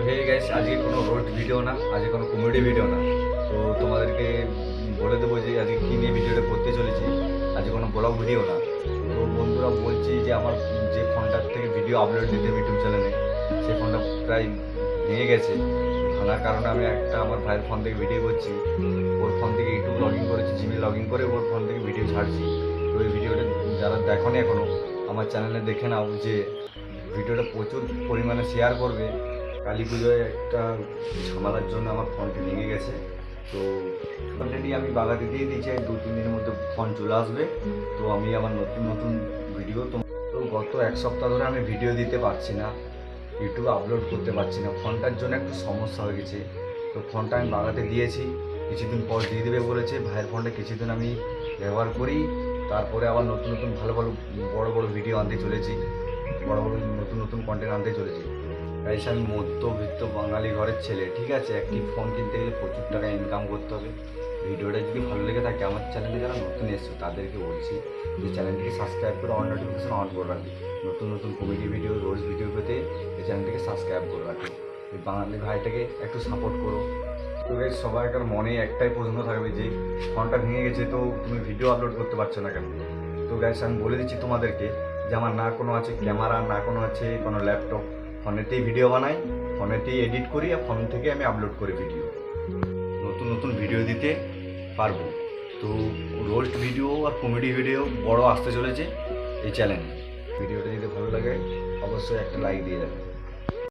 Hey guys, আজকে কোনো road video না, আজকে কোনো কমেডি ভিডিও না। তো তোমাদেরকে বলে দেবো যে আজকে কী নিয়ে ভিডিওটা করতে চলেছি। আজকে কোনো ব্লগ ভিডিও না। তো বন্ধুরা, বলছি যে আমার যে ফোনটার থেকে ভিডিও আপলোড দিতে ইউটিউব চ্যানেলে, সেই ফোনটা প্রায় ভেঙে গেছে। ভাঙার কারণে আমি একটা আমার ভাইয়ের ফোন থেকে ভিডিও করছি। ওর ফোন থেকে ইউটিউব লগ ইন করেছি, জিমেল লগ ইন করে ওর ফোন থেকে ভিডিও ছাড়ছি। তো এই ভিডিওটা যারা দেখোনি এখনও, আমার চ্যানেলে দেখে নাও যে ভিডিওটা প্রচুর পরিমাণে শেয়ার করবে। কালী পুজোয় একটা ঝামেলার জন্য আমার ফোনটি ভেঙে গেছে। তো অলরেডি আমি বাগাতে দিয়ে দিয়েছি, 2-3 দিনের মধ্যে ফোন চলে আসবে। তো আমি আমার নতুন নতুন ভিডিও তো গত এক সপ্তাহ ধরে আমি ভিডিও দিতে পারছি না, ইউটিউবে আপলোড করতে পারছি না। ফোনটার জন্য একটু সমস্যা হয়ে গেছে। তো ফোনটা আমি বাগাতে দিয়েছি, কিছুদিন পর দিয়ে দেবে বলেছে। ভাইয়ের ফোনটা কিছুদিন আমি ব্যবহার করি, তারপরে আবার নতুন নতুন ভালো ভালো বড় বড় ভিডিও আনতে চলেছি, বড় বড় নতুন নতুন কন্টেন্ট আনতে চলেছি। গাইস, আমি মধ্যবিত্ত বাঙালি ঘরের ছেলে, ঠিক আছে। একটি ফোন কিনতে গেলে প্রচুর টাকা ইনকাম করতে হবে। ভিডিওটা যদি ভালো লেগে থাকে, আমার চ্যানেলে যারা নতুন এসছো তাদেরকে বলছি যে চ্যানেলটিকে সাবস্ক্রাইব করে অন নোটিফিকেশন অন করে রাখি। নতুন নতুন কমেডি ভিডিও, রোজ ভিডিও পেতে এই চ্যানেলটিকে সাবস্ক্রাইব করে রাখি। এই বাঙালি ভাইটাকে একটু সাপোর্ট করো। তো গাইস, সবাইকার মনে একটাই প্রশ্ন থাকবে যে ফোনটা ভেঙে গেছে, তো তুমি ভিডিও আপলোড করতে পারছো না কেন? তো গাইস, আমি বলে দিচ্ছি তোমাদেরকে যে আমার না কোনো আছে ক্যামেরা, না কোনো আছে কোনো ল্যাপটপ। ফোনেতেই ভিডিও বানাই, ফোনেতেই এডিট করি, আর ফোন থেকে আমি আপলোড করি ভিডিও। নতুন নতুন ভিডিও দিতে পারবো। তো রোস্ট ভিডিও আর কমেডি ভিডিও বড় আসতে চলেছে এই চ্যানেলে। ভিডিওটা যদি ভালো লাগে অবশ্যই একটা লাইক দিয়ে যাবে।